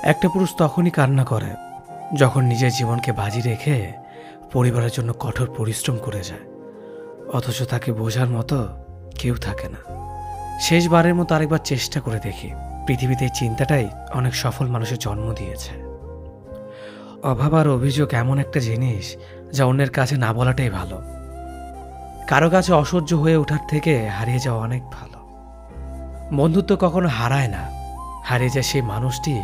একটা পুরুষ তখনই কান্না করে যখন নিজের জীবনকে বাজি রেখে পরিবারের জন্য কঠোর পরিশ্রম করে যায়, অথচ তাকে বোঝার মতো কেউ থাকে না। শেষবারের মতো আরেকবার চেষ্টা করে দেখি। পৃথিবীতে এই চিন্তাটাই অনেক সফল মানুষের জন্ম দিয়েছে। অভাব আর অভিযোগ এমন একটা জিনিস যা অন্যের কাছে না বলাটাই ভালো। কারো কাছে অসহ্য হয়ে ওঠার থেকে হারিয়ে যাওয়া অনেক ভালো। বন্ধুত্ব কখনো হারায় না, হারিয়ে যায় সেই মানুষটি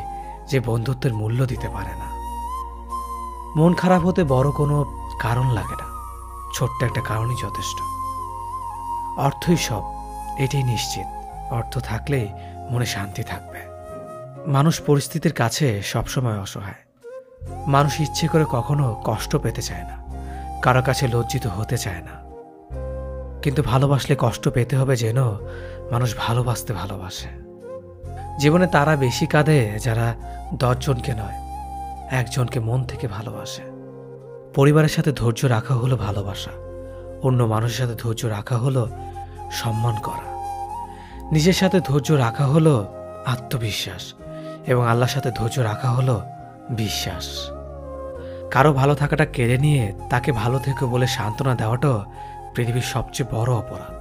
যে বন্ধুত্বের মূল্য দিতে পারে না। মন খারাপ হতে বড় কোনো কারণ লাগে না, ছোট্ট একটা কারণই যথেষ্ট। অর্থই সব, এটাই নিশ্চিত। অর্থ থাকলেই মনে শান্তি থাকবে। মানুষ পরিস্থিতির কাছে সবসময় অসহায়। মানুষ ইচ্ছে করে কখনো কষ্ট পেতে চায় না, কারো কাছে লজ্জিত হতে চায় না। কিন্তু ভালোবাসলে কষ্ট পেতে হবে যেন মানুষ ভালোবাসতে ভালোবাসে। জীবনে তারা বেশি কাঁদে যারা 10 জনকে নয়, একজনকে মন থেকে ভালোবাসে। পরিবারের সাথে ধৈর্য রাখা হলো ভালোবাসা, অন্য মানুষের সাথে ধৈর্য রাখা হলো সম্মান করা। নিজের সাথে ধৈর্য রাখা হলো আত্মবিশ্বাস, এবং আল্লাহর সাথে ধৈর্য রাখা হলো বিশ্বাস। কারো ভালো থাকাটা কেড়ে নিয়ে তাকে ভালো থেকো বলে সান্ত্বনা দেওয়াটাও পৃথিবীর সবচেয়ে বড় অপরাধ।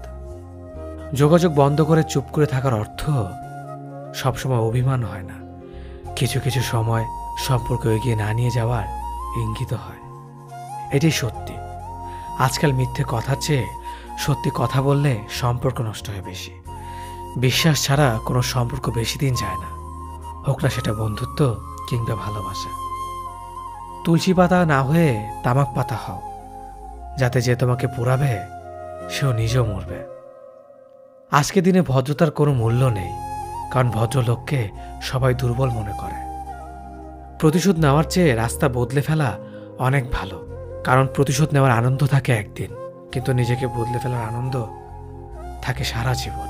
যোগাযোগ বন্ধ করে চুপ করে থাকার অর্থ সবসময় অভিমান হয় না, কিছু কিছু সময় সম্পর্ক এগিয়ে না নিয়ে যাওয়ার ইঙ্গিত হয়। এটাই সত্যি। আজকাল মিথ্যে কথার চেয়ে সত্যি কথা বললে সম্পর্ক নষ্ট হয় বেশি। বিশ্বাস ছাড়া কোনো সম্পর্ক বেশি দিন যায় না, হোক না সেটা বন্ধুত্ব কিংবা ভালোবাসা। তুলসী পাতা না হয়ে তামাক পাতা হও, যাতে যে তোমাকে পোড়াবে সেও নিজেও মরবে। আজকে দিনে ভদ্রতার কোনো মূল্য নেই, কারণ ভদ্রলোককে সবাই দুর্বল মনে করে। প্রতিশোধ নেওয়ার চেয়ে রাস্তা বদলে ফেলা অনেক ভালো, কারণ প্রতিশোধ নেওয়ার আনন্দ থাকে একদিন, কিন্তু নিজেকে বদলে ফেলার আনন্দ থাকে সারা জীবন।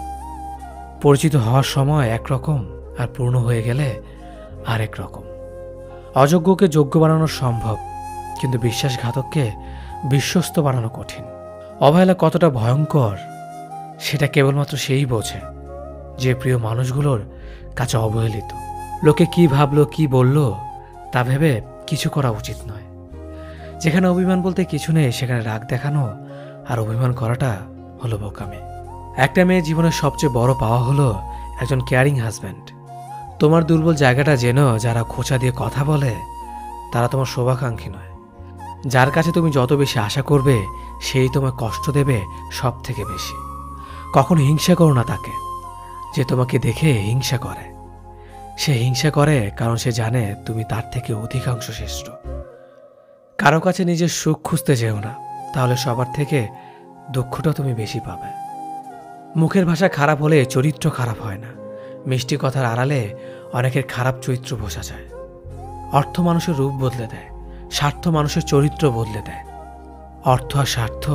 পরিচিত হওয়ার সময় একরকম, আর পূর্ণ হয়ে গেলে আরেক রকম। অযোগ্যকে যোগ্য বানানো সম্ভব, কিন্তু বিশ্বাসঘাতককে বিশ্বস্ত বানানো কঠিন। অবহেলা কতটা ভয়ঙ্কর সেটা কেবলমাত্র সেই বোঝে যে প্রিয় মানুষগুলোর কাছে অবহেলিত। লোকে কি ভাবলো কি বলল তা ভেবে কিছু করা উচিত নয়। যেখানে অভিমান বলতে কিছু নেই সেখানে রাগ দেখানো আর অভিমান করাটা হলো বোকামি। একটা মেয়ের জীবনের সবচেয়ে বড় পাওয়া হলো একজন কেয়ারিং হাজব্যান্ড। তোমার দুর্বল জায়গাটা যেন যারা খোঁচা দিয়ে কথা বলে তারা তোমার শুভাকাঙ্ক্ষী নয়। যার কাছে তুমি যত বেশি আশা করবে সেই তোমায় কষ্ট দেবে সব থেকে বেশি। কখনো হিংসা করো না তাকে যে তোমাকে দেখে হিংসা করে। সে হিংসা করে কারণ সে জানে তুমি তার থেকে অধিকাংশ শ্রেষ্ঠ। কারো কাছে নিজের সুখ খুঁজতে যেও না, তাহলে সবার থেকে দুঃখটা তুমি বেশি পাবে। মুখের ভাষা খারাপ হলে চরিত্র খারাপ হয় না। মিষ্টি কথার আড়ালে অনেকের খারাপ চরিত্র বোঝা যায়। অর্থ মানুষের রূপ বদলে দেয়, স্বার্থ মানুষের চরিত্র বদলে দেয়। অর্থ আর স্বার্থ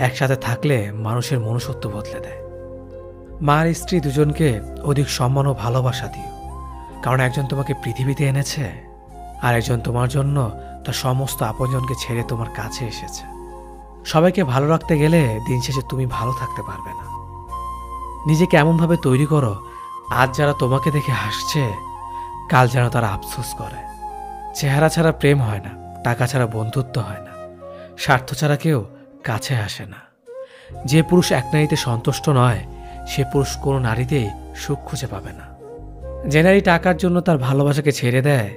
একসাথে থাকলে মানুষের মনুষ্যত্ব বদলে দেয়। মা আর স্ত্রী দুজনকে অধিক সম্মান ও ভালোবাসা দিও, কারণ একজন তোমাকে পৃথিবীতে এনেছে আর একজন তোমার জন্য তার সমস্ত আপনজনকে ছেড়ে তোমার কাছে এসেছে। সবাইকে ভালো রাখতে গেলে দিন শেষে তুমি ভালো থাকতে পারবে না। নিজেকে এমনভাবে তৈরি করো আজ যারা তোমাকে দেখে হাসছে কাল যেন তারা আফসোস করে। চেহারা ছাড়া প্রেম হয় না, টাকা ছাড়া বন্ধুত্ব হয় না, স্বার্থ ছাড়া কেউ কাছে আসে না। যে পুরুষ এক নারীতে সন্তুষ্ট নয় সে পুরুষ কোনো নারীতেই সুখ খুঁজে পাবে না। যে নারী টাকার জন্য তার ভালোবাসাকে ছেড়ে দেয়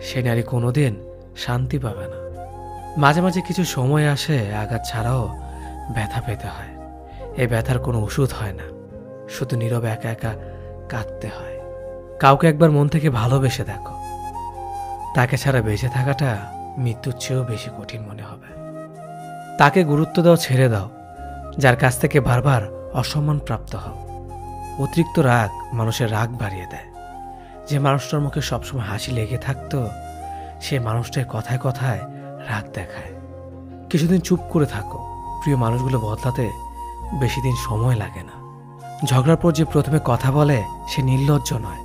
সে নারী কোনোদিন শান্তি পাবে না। মাঝে মাঝে কিছু সময় আসে আঘাত ছাড়াও ব্যথা পেতে হয়। এই ব্যথার কোনো ওষুধ হয় না, শুধু নীরবে একা একা কাঁদতে হয়। কাউকে একবার মন থেকে ভালোবেসে দেখো, তাকে ছাড়া বেঁচে থাকাটা মৃত্যুর চেয়েও বেশি কঠিন মনে হবে। তাকে গুরুত্ব দাও, ছেড়ে দাও যার কাছ থেকে বারবার অসম্মান প্রাপ্ত হও। অতিরিক্ত রাগ মানুষের রাগ বাড়িয়ে দেয়। যে মানুষটার মুখে সবসময় হাসি লেগে থাকতো সে মানুষটার কথায় কথায় রাগ দেখায়। কিছুদিন চুপ করে থাকো, প্রিয় মানুষগুলো বদলাতে বেশি দিন সময় লাগে না। ঝগড়ার পর যে প্রথমে কথা বলে সে নির্লজ্জ নয়,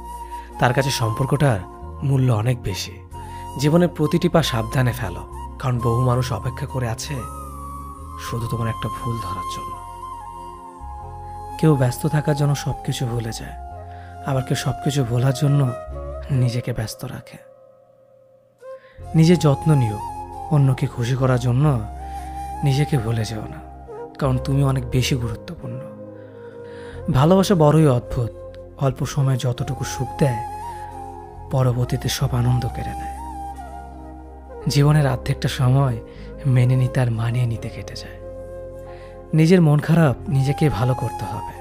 তার কাছে সম্পর্কটার মূল্য অনেক বেশি। জীবনের প্রতিটি পা সাবধানে ফেলো, কারণ বহু মানুষ অপেক্ষা করে আছে শুধু তোমার একটা ভুল ধরার জন্য। কেউ ব্যস্ত থাকার জন্য সবকিছু ভুলে যায়, আবার কেউ সবকিছু ভোলার জন্য নিজেকে ব্যস্ত রাখে। নিজের যত্ন নিও, অন্যকে খুশি করার জন্য নিজেকে ভুলে যেও না, কারণ তুমি অনেক বেশি গুরুত্বপূর্ণ। ভালোবাসা বড়ই অদ্ভুত, অল্প সময়ে যতটুকু সুখ দেয় পরবর্তীতে সব আনন্দ কেড়ে নেয়। জীবনের অর্ধেকটা সময় মেনে নিতে আর মানিয়ে নিতে কেটে যায়। নিজের মন খারাপ নিজেকে ভালো করতে হবে,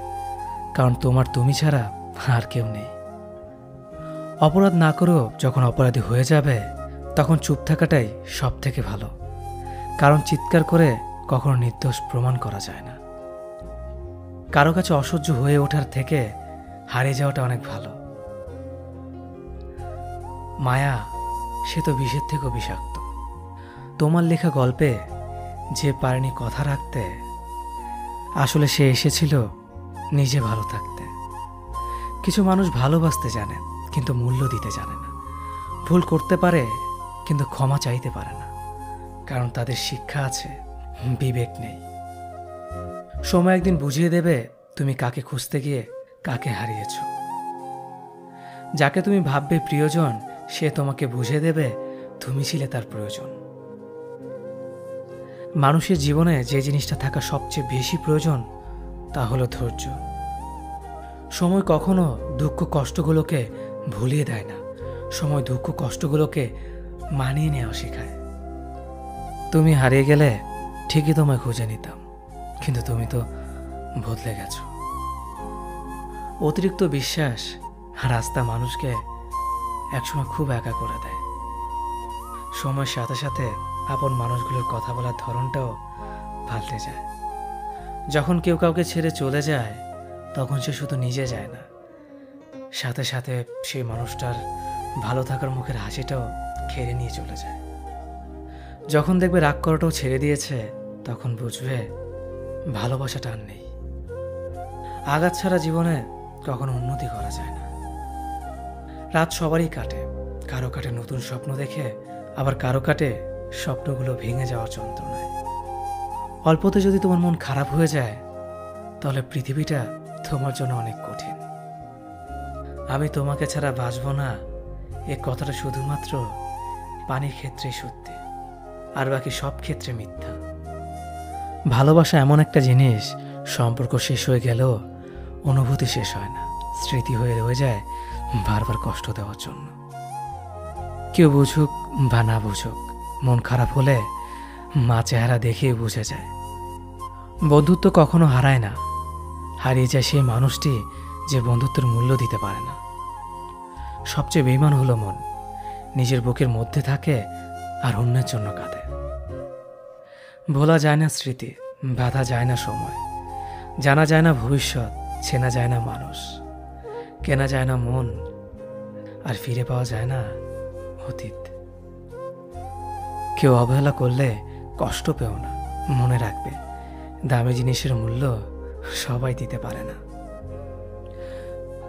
কারণ তোমার তুমি ছাড়া আর কেউ নেই। অপরাধ না করেও যখন অপরাধী হয়ে যাবে তখন চুপ থাকাটাই সব থেকে ভালো, কারণ চিৎকার করে কখনো নির্দোষ প্রমাণ করা যায় না। কারো কাছে অসহ্য হয়ে ওঠার থেকে হারিয়ে যাওয়াটা অনেক ভালো। মায়া সে তো বিষের থেকেও বিষাক্ত। তোমার লেখা গল্পে যে পারেনি কথা রাখতে, আসলে সে এসেছিল নিজে ভালো থাকতে। কিছু মানুষ ভালোবাসতে জানে কিন্তু মূল্য দিতে জানে না। ভুল করতে পারে কিন্তু ক্ষমা চাইতে পারে না, কারণ তাদের শিক্ষা আছে, বিবেক নেই। সময় একদিন বুঝিয়ে দেবে তুমি কাকে খুঁজতে গিয়ে কাকে হারিয়েছ। যাকে তুমি ভাববে প্রিয়জন সে তোমাকে বুঝিয়ে দেবে তুমি ছিলে তার প্রয়োজন। মানুষের জীবনে যে জিনিসটা থাকা সবচেয়ে বেশি প্রয়োজন তা হলো ধৈর্য। সময় কখনো দুঃখ কষ্টগুলোকে ভুলিয়ে দেয় না, সময় দুঃখ কষ্টগুলোকে মানিয়ে নেওয়া শেখায়। তুমি হারিয়ে গেলে ঠিকই তোমায় খুঁজে নিতাম, কিন্তু তুমি তো বদলে গেছো। অতিরিক্ত বিশ্বাস রাস্তা মানুষকে একসময় খুব একা করে দেয়। সময়ের সাথে সাথে আপন মানুষগুলোর কথা বলার ধরনটাও পাল্টে যায়। যখন কেউ কাউকে ছেড়ে চলে যায় তখন সে শুধু নিজে যায় না, সাথে সাথে সেই মানুষটার ভালো থাকার মুখের হাসিটাও কেড়ে নিয়ে চলে যায়। যখন দেখবে রাগ করাটাও ছেড়ে দিয়েছে তখন বুঝবে ভালোবাসাটা আর নেই। আঘাত ছাড়া জীবনে কখনো উন্নতি করা যায় না। রাত সবারই কাটে, কারো কাটে নতুন স্বপ্ন দেখে, আবার কারো কাটে স্বপ্নগুলো ভেঙে যাওয়ার যন্ত্রণায়। অল্পতে যদি তোমার মন খারাপ হয়ে যায় তাহলে পৃথিবীটা তোমার জন্য অনেক কঠিন। আমি তোমাকে ছাড়া বাঁচব না, এ কথাটা শুধুমাত্র পানির ক্ষেত্রেই সত্যি, আর বাকি সব ক্ষেত্রে মিথ্যা। ভালোবাসা এমন একটা জিনিস, সম্পর্ক শেষ হয়ে গেলেও অনুভূতি শেষ হয় না, স্মৃতি হয়ে রয়ে যায় বারবার কষ্ট দেওয়ার জন্য। কেউ বুঝুক বা না বুঝুক, মন খারাপ হলে মা চেহারা দেখেই বুঝে যায়। বন্ধুত্ব কখনো হারায় না, হারিয়ে যায় সেই মানুষটি যে বন্ধুত্বের মূল্য দিতে পারে না। সবচেয়ে বেঈমান হলো মন, নিজের বুকের মধ্যে থাকে আর অন্যের জন্য কাঁদে। ভোলা যায় না স্মৃতি, বাধা যায় না সময়, জানা যায় না ভবিষ্যৎ, চেনা যায় না মানুষ, কেনা যায় না মন, আর ফিরে পাওয়া যায় না অতীত। কেউ অবহেলা করলে কষ্ট পেও না, মনে রাখবে দামি জিনিসের মূল্য সবাই দিতে পারে না।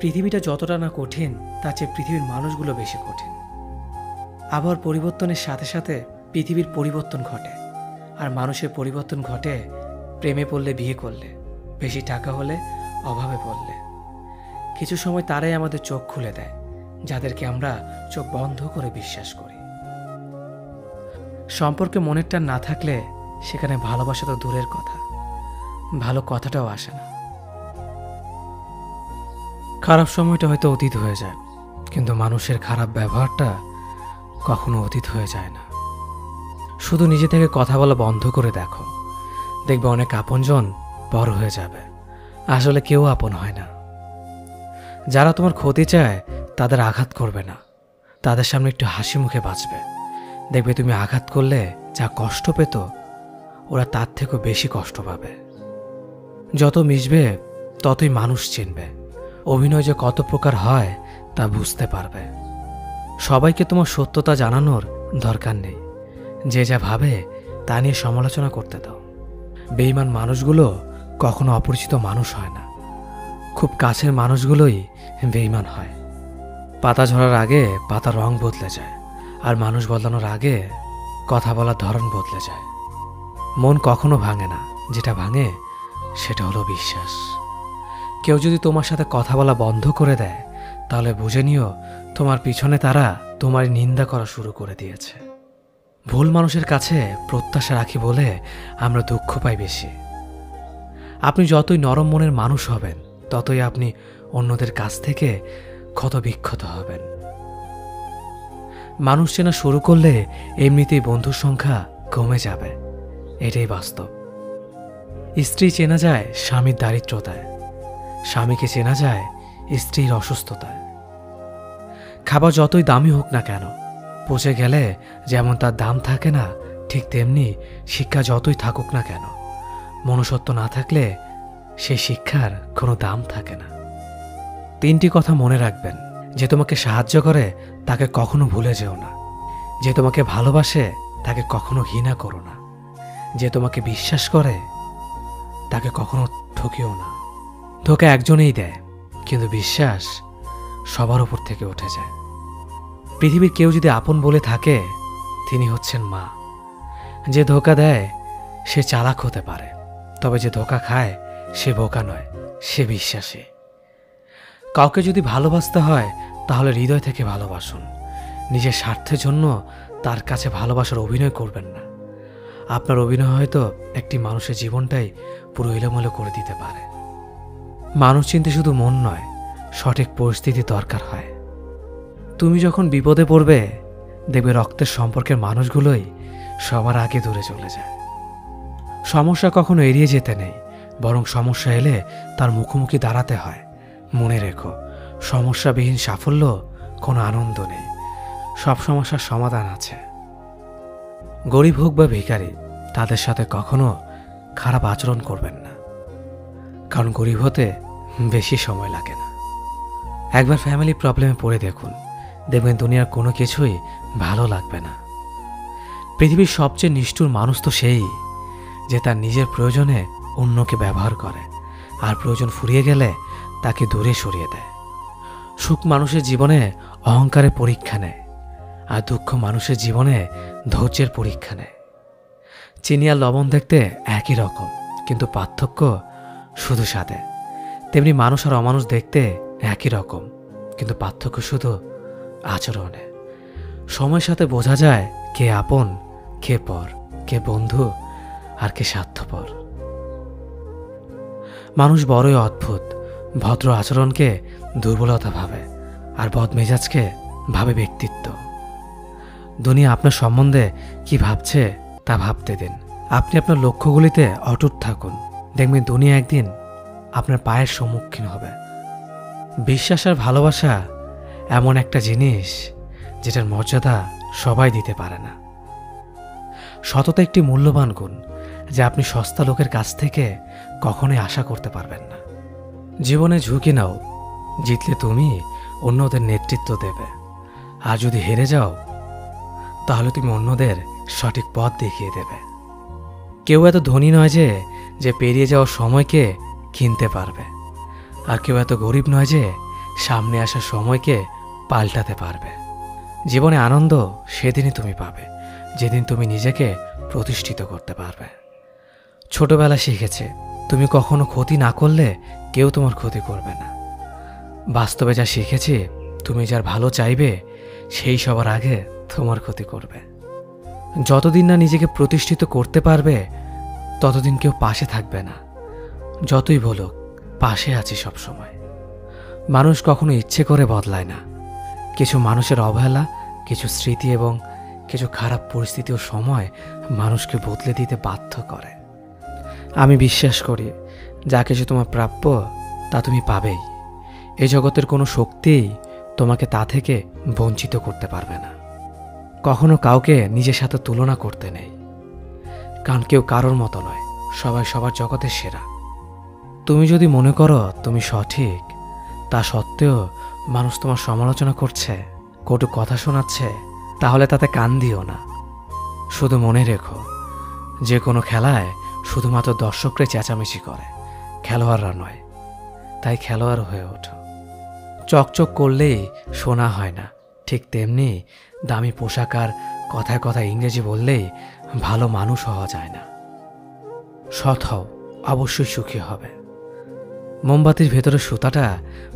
পৃথিবীটা যতটা না কঠিন তার চেয়ে পৃথিবীর মানুষগুলো বেশি কঠিন। আবহাওয়ার পরিবর্তনের সাথে সাথে পৃথিবীর পরিবর্তন ঘটে, আর মানুষের পরিবর্তন ঘটে প্রেমে পড়লে, বিয়ে করলে, বেশি টাকা হলে, অভাবে পড়লে। কিছু সময় তারাই আমাদের চোখ খুলে দেয় যাদেরকে আমরা চোখ বন্ধ করে বিশ্বাস করি। সম্পর্কে মনের টান না থাকলে সেখানে ভালোবাসা তো দূরের কথা, ভালো কথাটাও আসে না। খারাপ সময়টা হয়তো অতীত হয়ে যায়, কিন্তু মানুষের খারাপ ব্যবহারটা কখনো অতীত হয়ে যায় না। শুধু নিজে থেকে কথা বলা বন্ধ করে দেখো, দেখবে অনেক আপনজন বড় হয়ে যাবে। আসলে কেউ আপন হয় না। যারা তোমার ক্ষতি চায় তাদের আঘাত করবে না, তাদের সামনে একটু হাসি মুখে বাঁচবে। দেখবে তুমি আঘাত করলে যা কষ্ট পেত ওরা তার থেকেও বেশি কষ্ট পাবে। যত মিশবে ততই মানুষ চিনবে, অভিনয় যে কত প্রকার হয় তা বুঝতে পারবে। সবাইকে তোমার সত্যতা জানানোর দরকার নেই, যে যা ভাবে তা নিয়ে সমালোচনা করতে দাও। বেঈমান মানুষগুলো কখনো অপরিচিত মানুষ হয় না, খুব কাছের মানুষগুলোই বেঈমান হয়। পাতা ঝরার আগে পাতার রং বদলে যায়, আর মানুষ বদলানোর আগে কথা বলার ধরন বদলে যায়। মন কখনো ভাঙে না, যেটা ভাঙে সেটা হলো বিশ্বাস। কেউ যদি তোমার সাথে কথা বলা বন্ধ করে দেয় তাহলে বুঝে নিও তোমার পিছনে তারা তোমার নিন্দা করা শুরু করে দিয়েছে। ভুল মানুষের কাছে প্রত্যাশা রাখি বলে আমরা দুঃখ পাই বেশি। আপনি যতই নরম মনের মানুষ হবেন, ততই আপনি অন্যদের কাছ থেকে ক্ষত বিক্ষত হবেন। মানুষ চেনা শুরু করলে এমনিতেই বন্ধুর সংখ্যা কমে যাবে, এটাই বাস্তব। স্ত্রী চেনা যায় স্বামীর দারিদ্রতায়, স্বামীকে চেনা যায় স্ত্রীর অসুস্থতায়। খাবার যতই দামি হোক না কেন, পচে গেলে যেমন তার দাম থাকে না, ঠিক তেমনি শিক্ষা যতই থাকুক না কেন, মনুষ্যত্ব না থাকলে সেই শিক্ষার কোনো দাম থাকে না। 3টি কথা মনে রাখবেন। যে তোমাকে সাহায্য করে তাকে কখনো ভুলে যেও না। যে তোমাকে ভালোবাসে তাকে কখনো ঘৃণা করো না। যে তোমাকে বিশ্বাস করে তাকে কখনো ঠকিও না। ধোঁকা একজনেই দেয়, কিন্তু বিশ্বাস সবার উপর থেকে উঠে যায়। পৃথিবীর কেউ যদি আপন বলে থাকে, তিনি হচ্ছেন মা। যে ধোঁকা দেয় সে চালাক হতে পারে, তবে যে ধোঁকা খায় সে বোকা নয়, সে বিশ্বাসী। কাউকে যদি ভালোবাসতে হয় তাহলে হৃদয় থেকে ভালোবাসুন। নিজের স্বার্থের জন্য তার কাছে ভালোবাসার অভিনয় করবেন না। আপনার অভিনয় হয়তো একটি মানুষের জীবনটাই পুরো এলোমেলো করে দিতে পারে। মানুষ চিনতে শুধু মন নয়, সঠিক পরিস্থিতি দরকার হয়। তুমি যখন বিপদে পড়বে, দেখবে রক্তের সম্পর্কের মানুষগুলোই সবার আগে দূরে চলে যায়। সমস্যা কখনো এড়িয়ে যেতে নেই, বরং সমস্যা এলে তার মুখোমুখি দাঁড়াতে হয়। মনে রেখো, সমস্যাবিহীন সাফল্য কোনো আনন্দ নেই। সব সমস্যার সমাধান আছে। গরিব হোক বা ভিখারি, তাদের সাথে কখনো খারাপ আচরণ করবেন না, কারণ গরিব হতে বেশি সময় লাগে না। একবার ফ্যামিলি প্রবলেমে পড়ে দেখুন, দেখবেন দুনিয়ার কোনো কিছুই ভালো লাগবে না। পৃথিবীর সবচেয়ে নিষ্ঠুর মানুষ তো সেই, যে তার নিজের প্রয়োজনে অন্যকে ব্যবহার করে, আর প্রয়োজন ফুরিয়ে গেলে তাকে দূরে সরিয়ে দেয়। সুখ মানুষের জীবনে অহংকারের পরীক্ষা নেয়, আর দুঃখ মানুষের জীবনে ধৈর্যের পরীক্ষা নেয়। চিনি আর লবণ দেখতে একই রকম, কিন্তু পার্থক্য শুধু স্বাদে। তেমনি মানুষ আর অমানুষ দেখতে একই রকম, কিন্তু পার্থক্য শুধু আচরণে। সময়ের সাথে বোঝা যায় কে আপন, কে পর, কে বন্ধু আর কে স্বার্থপর। মানুষ বড়ই অদ্ভুত। ভদ্র আচরণকে দুর্বলতা ভাবে, আর বদমেজাজকে ভাবে ব্যক্তিত্ব। দুনিয়া আপনার সম্বন্ধে কি ভাবছে তা ভাবতে দিন। আপনি আপনার লক্ষ্যগুলিতে অটুট থাকুন, দেখবেন দুনিয়া একদিন আপনার পায়ের সম্মুখীন হবে। বিশ্বাস আর ভালোবাসা এমন একটা জিনিস যেটার মর্যাদা সবাই দিতে পারে না। সততা একটি মূল্যবান গুণ, যা আপনি সস্তা লোকের কাছ থেকে কখনোই আশা করতে পারবেন না। জীবনে ঝুঁকি নাও, জিতলে তুমি অন্যদের নেতৃত্ব দেবে, আর যদি হেরে যাও তাহলে তুমি অন্যদের সঠিক পথ দেখিয়ে দেবে। কেউ এত ধনী নয় যে পেরিয়ে যাওয়ার সময়কে কিনতে পারবে, আর কেউ এত গরিব নয় যে সামনে আসা সময়কে পাল্টাতে পারবে। জীবনে আনন্দ সেদিনই তুমি পাবে, যেদিন তুমি নিজেকে প্রতিষ্ঠিত করতে পারবে। ছোটবেলা শিখেছে, তুমি কখনো ক্ষতি না করলে কেউ তোমার ক্ষতি করবে না। বাস্তবে যা শিখেছি, তুমি যার ভালো চাইবে সেই সবার আগে তোমার ক্ষতি করবে। যতদিন না নিজেকে প্রতিষ্ঠিত করতে পারবে, ততদিন কেউ পাশে থাকবে না। যতই বলুক, পাশে আছি সবসময়। মানুষ কখনো ইচ্ছে করে বদলায় না। কিছু মানুষের অবহেলা, কিছু স্মৃতি এবং কিছু খারাপ পরিস্থিতি ও সময় মানুষকে বদলে দিতে বাধ্য করে। আমি বিশ্বাস করি, যা কিছু তোমার প্রাপ্য তা তুমি পাবেই। এই জগতের কোনো শক্তিই তোমাকে তা থেকে বঞ্চিত করতে পারবে না। কখনো কাউকে নিজের সাথে তুলনা করতে নেই, কারণ কেউ কারোর মতো নয়, সবাই সবার জগতের সেরা। তুমি যদি মনে করো তুমি সঠিক, তা সত্ত্বেও মানুষ তোমার সমালোচনা করছে, কটু কথা শোনাচ্ছে, তাহলে তাতে কান দিও না। শুধু মনে রেখো, যে কোনো খেলায় শুধুমাত্র দর্শকরাই চেঁচামেচি করে, খেলোয়াড়রা নয়। তাই খেলোয়াড় হয়ে ওঠো। চকচক করলেই শোনা হয় না, ঠিক তেমনি দামি পোশাক আর কথায় কথায় ইংরেজি বললেই ভালো মানুষ হওয়া যায় না। সৎ হও, অবশ্যই সুখী হবে। মোমবাতির ভেতরে সুতাটা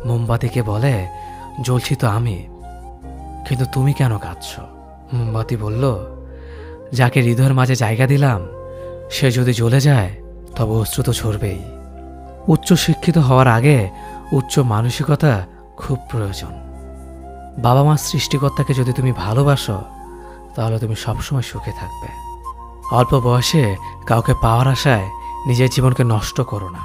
মোমবাতিকে বলে, জ্বলছি তো আমি, কিন্তু তুমি কেন কাঁদছ? মোমবাতি বলল, যাকে হৃদয়ের মাঝে জায়গা দিলাম সে যদি জ্বলে যায় তবে অশ্রু তো ঝরবেই। উচ্চ শিক্ষিত হওয়ার আগে উচ্চ মানসিকতা খুব প্রয়োজন। বাবা মার সৃষ্টিকর্তাকে যদি তুমি ভালোবাসো তাহলে তুমি সবসময় সুখে থাকবে। অল্প বয়সে কাউকে পাওয়ার আশায় নিজের জীবনকে নষ্ট করো না।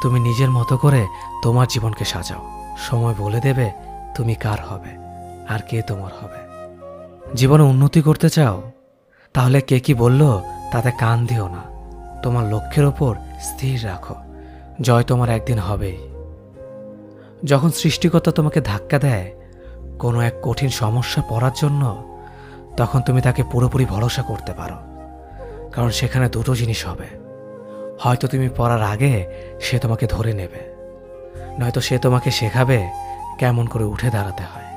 তুমি নিজের মতো করে তোমার জীবনকে সাজাও। সময় বলে দেবে তুমি কার হবে আর কে তোমার হবে। জীবনে উন্নতি করতে চাও? তাহলে কে কি বলল তাতে কান দিও না। তোমার লক্ষ্যের ওপর স্থির রাখো, জয় তোমার একদিন হবেই। যখন সৃষ্টিকর্তা তোমাকে ধাক্কা দেয় কোনো এক কঠিন সমস্যা পড়ার জন্য, তখন তুমি তাকে পুরোপুরি ভরসা করতে পারো। কারণ সেখানে দুটো জিনিস হবে, হয়তো তুমি পড়ার আগে সে তোমাকে ধরে নেবে, নয়তো সে তোমাকে শেখাবে কেমন করে উঠে দাঁড়াতে হয়।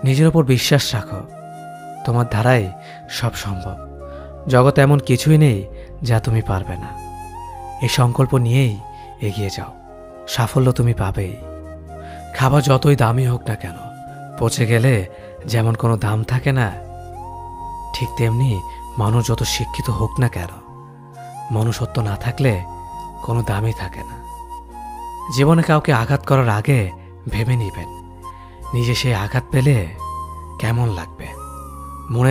নিজের ওপর বিশ্বাস রাখো, তোমার দ্বারাই সব সম্ভব। জগতে এমন কিছুই নেই যা তুমি পারবে না। এই সংকল্প নিয়েই এগিয়ে যাও, সাফল্য তুমি পাবেই। খাবার যতই দামি হোক না কেন, পচে গেলে যেমন কোনো দাম থাকে না, ঠিক তেমনি মানুষ যত শিক্ষিত হোক না কেন, মনুষ্যত্ব না থাকলে কোনো দামই থাকে না। জীবনে কাউকে আঘাত করার আগে ভেবে নিবেন নিজে সেই আঘাত পেলে কেমন লাগবে। মনে